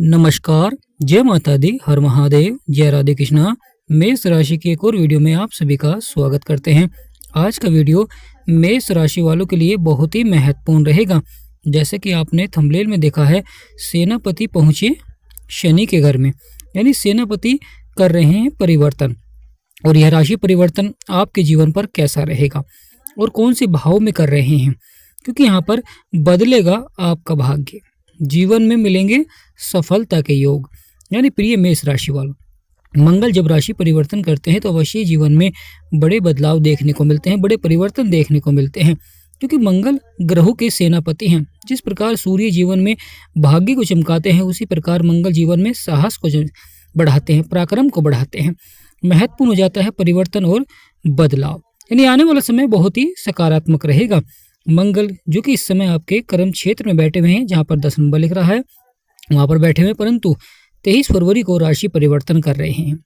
नमस्कार, जय माता दी, हर महादेव, जय राधे कृष्णा। मेष राशि की एक और वीडियो में आप सभी का स्वागत करते हैं। आज का वीडियो मेष राशि वालों के लिए बहुत ही महत्वपूर्ण रहेगा। जैसे कि आपने थंबनेल में देखा है, सेनापति पहुंचे शनि के घर में, यानी सेनापति कर रहे हैं परिवर्तन। और यह राशि परिवर्तन आपके जीवन पर कैसा रहेगा और कौन से भाव में कर रहे हैं, क्योंकि यहाँ पर बदलेगा आपका भाग्य, जीवन में मिलेंगे सफलता के योग। यानी प्रिय मेष राशि वालों, मंगल जब राशि परिवर्तन करते हैं तो अवश्य जीवन में बड़े बदलाव देखने को मिलते हैं, बड़े परिवर्तन देखने को मिलते हैं, क्योंकि मंगल ग्रहों के सेनापति हैं। जिस प्रकार सूर्य जीवन में भाग्य को चमकाते हैं, उसी प्रकार मंगल जीवन में साहस को बढ़ाते हैं, पराक्रम को बढ़ाते हैं। महत्वपूर्ण हो जाता है परिवर्तन और बदलाव। यानी आने वाला समय बहुत ही सकारात्मक रहेगा। मंगल जो कि इस समय आपके कर्म क्षेत्र में बैठे हुए हैं, जहाँ पर 10 नंबर लिख रहा है वहाँ पर बैठे हुए, परंतु 23 फरवरी को राशि परिवर्तन कर रहे हैं।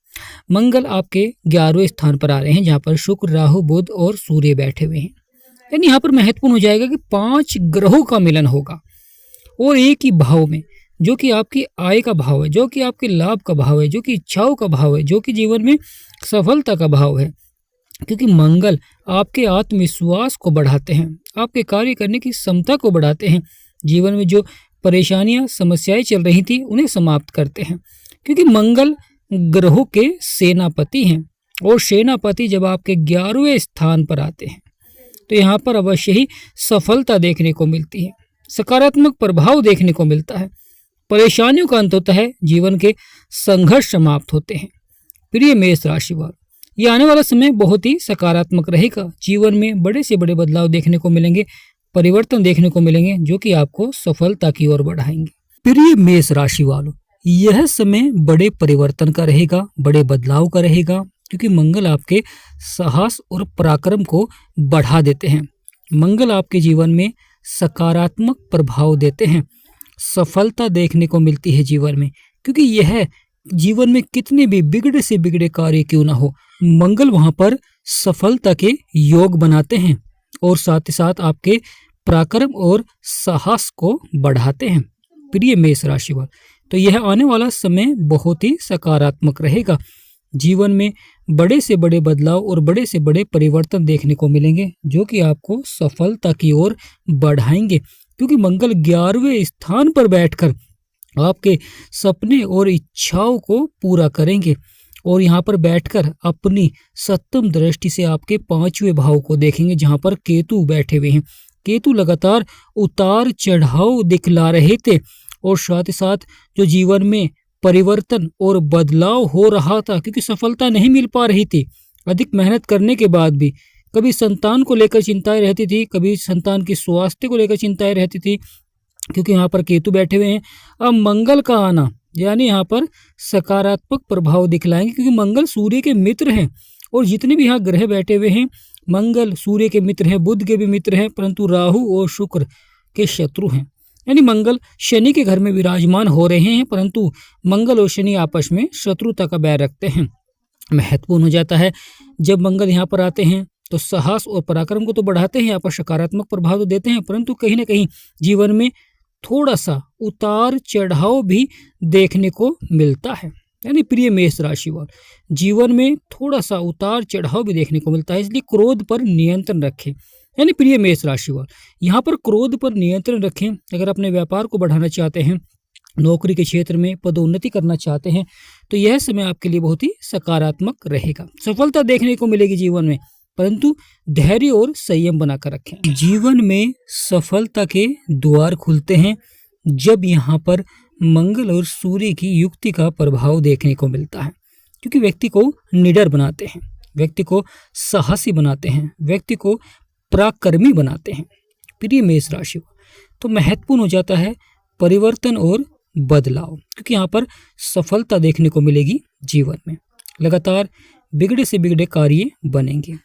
मंगल आपके 11वें स्थान पर आ रहे हैं, जहाँ पर शुक्र, राहु, बुध और सूर्य बैठे हुए हैं। यानी यहाँ पर महत्वपूर्ण हो जाएगा कि 5 ग्रहों का मिलन होगा और एक ही भाव में, जो कि आपकी आय का भाव है, जो कि आपके लाभ का भाव है, जो कि इच्छाओं का भाव है, जो कि जीवन में सफलता का भाव है। क्योंकि मंगल आपके आत्मविश्वास को बढ़ाते हैं, आपके कार्य करने की क्षमता को बढ़ाते हैं, जीवन में जो परेशानियां समस्याएं चल रही थी उन्हें समाप्त करते हैं। क्योंकि मंगल ग्रहों के सेनापति हैं और सेनापति जब आपके 11वें स्थान पर आते हैं तो यहाँ पर अवश्य ही सफलता देखने को मिलती है, सकारात्मक प्रभाव देखने को मिलता है, परेशानियों का अंत होता है, जीवन के संघर्ष समाप्त होते हैं। प्रिय मेष राशि वालों, ये आने वाला समय बहुत ही सकारात्मक रहेगा। जीवन में बड़े से बड़े बदलाव देखने को मिलेंगे, परिवर्तन देखने को मिलेंगे, जो कि आपको सफलता की ओर बढ़ाएंगे। प्रिय मेष राशि वालों, यह समय बड़े परिवर्तन का रहेगा, बड़े बदलाव का रहेगा, क्योंकि मंगल आपके साहस और पराक्रम को बढ़ा देते हैं। मंगल आपके जीवन में सकारात्मक प्रभाव देते हैं, सफलता देखने को मिलती है जीवन में, क्योंकि यह जीवन में कितने भी बिगड़े से बिगड़े कार्य क्यों ना हो, मंगल वहां पर सफलता के योग बनाते हैं और साथ ही साथ आपके पराक्रम और साहस को बढ़ाते हैं। प्रिय मेष राशि वाले, तो यह आने वाला समय बहुत ही सकारात्मक रहेगा। जीवन में बड़े से बड़े बदलाव और बड़े से बड़े परिवर्तन देखने को मिलेंगे, जो कि आपको सफलता की ओर बढ़ाएंगे। क्योंकि मंगल 11वें स्थान पर बैठकर आपके सपने और इच्छाओं को पूरा करेंगे और यहाँ पर बैठकर अपनी सप्तम दृष्टि से आपके 5वें भाव को देखेंगे, जहाँ पर केतु बैठे हुए हैं। केतु लगातार उतार चढ़ाव दिखला रहे थे और साथ ही साथ जो जीवन में परिवर्तन और बदलाव हो रहा था, क्योंकि सफलता नहीं मिल पा रही थी, अधिक मेहनत करने के बाद भी कभी संतान को लेकर चिंताएं रहती थी, कभी संतान के स्वास्थ्य को लेकर चिंताएं रहती थी, क्योंकि यहाँ पर केतु बैठे हुए हैं। अब मंगल का आना यानी यहाँ पर सकारात्मक प्रभाव दिखलाएंगे, क्योंकि मंगल सूर्य के मित्र हैं और जितने भी यहाँ ग्रह बैठे हुए हैं, मंगल सूर्य के मित्र हैं, बुध के भी मित्र हैं, परंतु राहु और शुक्र के शत्रु हैं। यानी मंगल शनि के घर में विराजमान हो रहे हैं, परंतु मंगल और शनि आपस में शत्रुता का बैर रखते हैं। महत्वपूर्ण हो जाता है जब मंगल यहाँ पर आते हैं तो साहस और पराक्रम को तो बढ़ाते हैं, यहाँ पर सकारात्मक प्रभाव तो देते हैं, परंतु कहीं ना कहीं जीवन में थोड़ा सा उतार चढ़ाव भी देखने को मिलता है। यानी प्रिय मेष राशि वाले, जीवन में थोड़ा सा उतार चढ़ाव भी देखने को मिलता है, इसलिए क्रोध पर नियंत्रण रखें। यानी प्रिय मेष राशि वाले, यहाँ पर क्रोध पर नियंत्रण रखें। अगर अपने व्यापार को बढ़ाना चाहते हैं, नौकरी के क्षेत्र में पदोन्नति करना चाहते हैं, तो यह समय आपके लिए बहुत ही सकारात्मक रहेगा। सफलता देखने को मिलेगी जीवन में, परंतु धैर्य और संयम बनाकर रखें। जीवन में सफलता के द्वार खुलते हैं जब यहाँ पर मंगल और सूर्य की युक्ति का प्रभाव देखने को मिलता है, क्योंकि व्यक्ति को निडर बनाते हैं, व्यक्ति को साहसी बनाते हैं, व्यक्ति को पराक्रमी बनाते हैं। प्रिय मेष राशि, तो महत्वपूर्ण हो जाता है परिवर्तन और बदलाव, क्योंकि यहाँ पर सफलता देखने को मिलेगी जीवन में। लगातार बिगड़े से बिगड़े कार्य बनेंगे,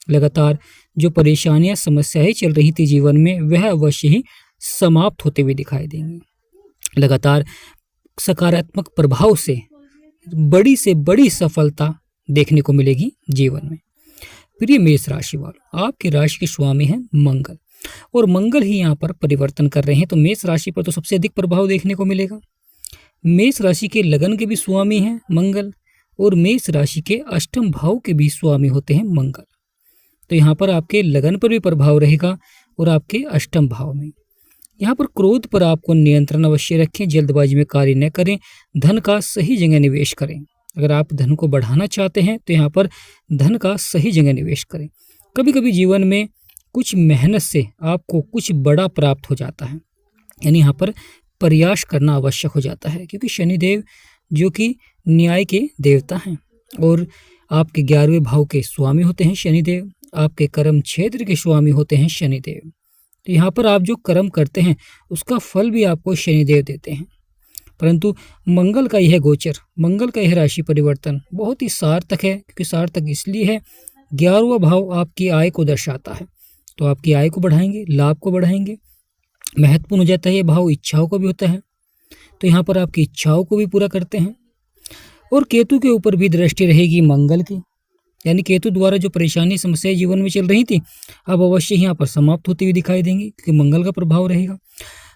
लगातार जो परेशानियां समस्याएं चल रही थी जीवन में, वह अवश्य ही समाप्त होते हुए दिखाई देंगे। लगातार सकारात्मक प्रभाव से बड़ी सफलता देखने को मिलेगी जीवन में। प्रिय मेष राशि वालों, आपकी राशि के स्वामी हैं मंगल और मंगल ही यहाँ पर परिवर्तन कर रहे हैं, तो मेष राशि पर तो सबसे अधिक प्रभाव देखने को मिलेगा। मेष राशि के लगन के भी स्वामी हैं मंगल, और मेष राशि के अष्टम भाव के भी स्वामी होते हैं मंगल। तो यहाँ पर आपके लगन पर भी प्रभाव रहेगा और आपके अष्टम भाव में। यहाँ पर क्रोध पर आपको नियंत्रण अवश्य रखें, जल्दबाजी में कार्य न करें, धन का सही जगह निवेश करें। अगर आप धन को बढ़ाना चाहते हैं तो यहाँ पर धन का सही जगह निवेश करें। कभी कभी जीवन में कुछ मेहनत से आपको कुछ बड़ा प्राप्त हो जाता है, यानी यहाँ पर प्रयास करना आवश्यक हो जाता है, क्योंकि शनिदेव जो कि न्याय के देवता हैं और आपके 11वें भाव के स्वामी होते हैं शनिदेव, आपके कर्म क्षेत्र के स्वामी होते हैं शनिदेव। तो यहाँ पर आप जो कर्म करते हैं उसका फल भी आपको शनिदेव देते हैं। परंतु मंगल का यह गोचर, मंगल का यह राशि परिवर्तन बहुत ही सार्थक है, क्योंकि सार्थक इसलिए है 11वां भाव आपकी आय को दर्शाता है, तो आपकी आय को बढ़ाएंगे, लाभ को बढ़ाएंगे। महत्वपूर्ण हो जाता है ये भाव, इच्छाओं का भी होता है, तो यहाँ पर आपकी इच्छाओं को भी पूरा करते हैं। और केतु के ऊपर भी दृष्टि रहेगी मंगल की, यानी केतु द्वारा जो परेशानी समस्याएं जीवन में चल रही थी अब अवश्य यहाँ पर समाप्त होती हुई दिखाई देंगी, क्योंकि मंगल का प्रभाव रहेगा।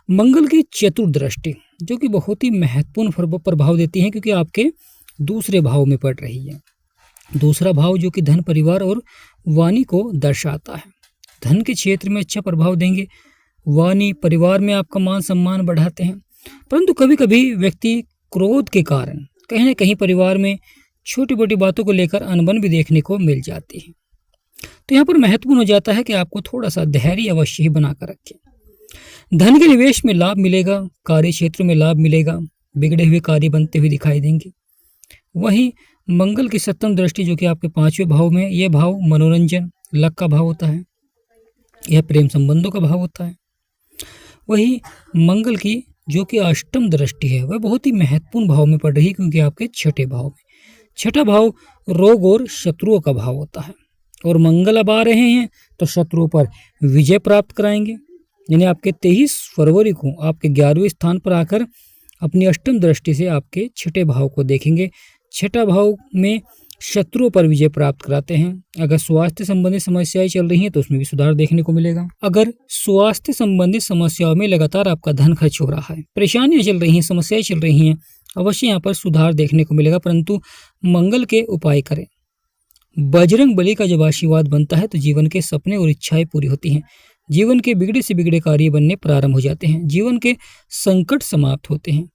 मंगल की चतुर्दृष्टि जो कि बहुत ही महत्वपूर्ण प्रभाव देती है, क्योंकि आपके दूसरे भाव में पड़ रही है। दूसरा भाव जो कि धन, परिवार और वाणी को दर्शाता है। धन के क्षेत्र में अच्छा प्रभाव देंगे, वाणी, परिवार में आपका मान सम्मान बढ़ाते हैं। परंतु कभी कभी व्यक्ति क्रोध के कारण कहीं ना कहीं परिवार में छोटी मोटी बातों को लेकर अनबन भी देखने को मिल जाती है। तो यहाँ पर महत्वपूर्ण हो जाता है कि आपको थोड़ा सा धैर्य अवश्य ही बनाकर रखें। धन के निवेश में लाभ मिलेगा, कार्य क्षेत्र में लाभ मिलेगा, बिगड़े हुए कार्य बनते हुए दिखाई देंगे। वहीं मंगल की सप्तम दृष्टि जो कि आपके 5वें भाव में, यह भाव मनोरंजन, लक का भाव होता है, यह प्रेम संबंधों का भाव होता है। वही मंगल की जो कि अष्टम दृष्टि है वह बहुत ही महत्वपूर्ण भाव में पड़ रही है, क्योंकि आपके छठे भाव में, छठा भाव रोग और शत्रुओं का भाव होता है। और मंगल अब आ रहे हैं तो शत्रुओं पर विजय प्राप्त कराएंगे, यानी आपके 23 फरवरी को आपके 11वें स्थान पर आकर अपनी अष्टम दृष्टि से आपके छठे भाव को देखेंगे। छठा भाव में शत्रुओं पर विजय प्राप्त कराते हैं। अगर स्वास्थ्य संबंधी समस्याएं चल रही हैं तो उसमें भी सुधार देखने को मिलेगा। अगर स्वास्थ्य संबंधित समस्याओं में लगातार आपका धन खर्च हो रहा है, परेशानियां चल रही हैं, समस्याएं चल रही हैं, अवश्य यहाँ पर सुधार देखने को मिलेगा। परंतु मंगल के उपाय करें। बजरंग बली का जब आशीर्वाद बनता है तो जीवन के सपने और इच्छाएं पूरी होती हैं। जीवन के बिगड़े से बिगड़े कार्य बनने प्रारंभ हो जाते हैं। जीवन के संकट समाप्त होते हैं,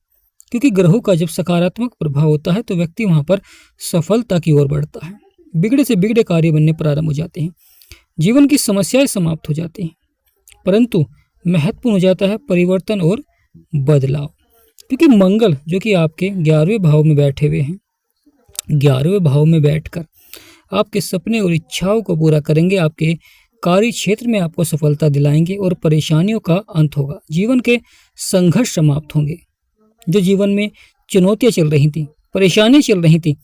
क्योंकि ग्रहों का जब सकारात्मक प्रभाव होता है तो व्यक्ति वहां पर सफलता की ओर बढ़ता है। बिगड़े से बिगड़े कार्य बनने प्रारंभ हो जाते हैं, जीवन की समस्याएं समाप्त हो जाती हैं। परंतु महत्वपूर्ण हो जाता है परिवर्तन और बदलाव, क्योंकि मंगल जो कि आपके 11वें भाव में बैठे हुए हैं, 11वें भाव में बैठकर आपके सपने और इच्छाओं को पूरा करेंगे, आपके कार्य क्षेत्र में आपको सफलता दिलाएंगे और परेशानियों का अंत होगा। जीवन के संघर्ष समाप्त होंगे, जो जीवन में चुनौतियां चल रही थी, परेशानियां चल रही थी,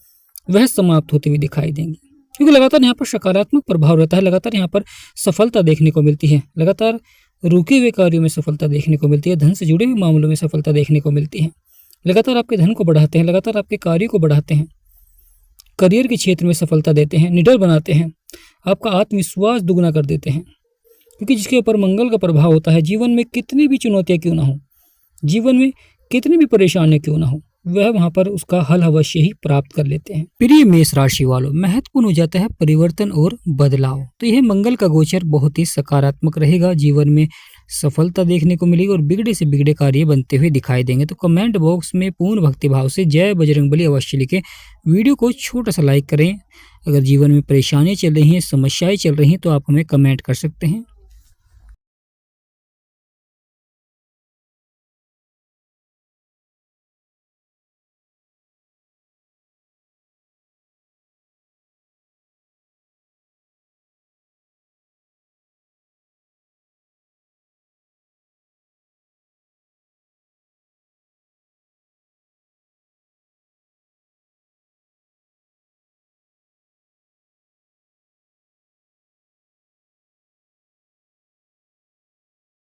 वह समाप्त होती हुई दिखाई देंगी, क्योंकि लगातार यहाँ पर सकारात्मक प्रभाव रहता है। लगातार यहाँ पर सफलता देखने को मिलती है, लगातार रुके हुए कार्यों में सफलता देखने को मिलती है, धन से जुड़े हुए मामलों में सफलता देखने को मिलती है। लगातार आपके धन को बढ़ाते हैं, लगातार आपके कार्य को बढ़ाते हैं, करियर के क्षेत्र में सफलता देते हैं, निडर बनाते हैं, आपका आत्मविश्वास दुगना कर देते हैं। क्योंकि जिसके ऊपर मंगल का प्रभाव होता है, जीवन में कितनी भी चुनौतियां क्यों ना हो, जीवन में कितनी भी परेशानियां क्यों ना हो, वह वहां पर उसका हल अवश्य ही प्राप्त कर लेते हैं। प्रिय मेष राशि वालों, महत्वपूर्ण हो जाता है परिवर्तन और बदलाव। तो यह मंगल का गोचर बहुत ही सकारात्मक रहेगा, जीवन में सफलता देखने को मिलेगी और बिगड़े से बिगड़े कार्य बनते हुए दिखाई देंगे। तो कमेंट बॉक्स में पूर्ण भक्ति भाव से जय बजरंगबली अवश्य लिखें। वीडियो को छोटा सा लाइक करें। अगर जीवन में परेशानियां चल रही हैं, समस्याएं चल रही हैं तो आप हमें कमेंट कर सकते हैं।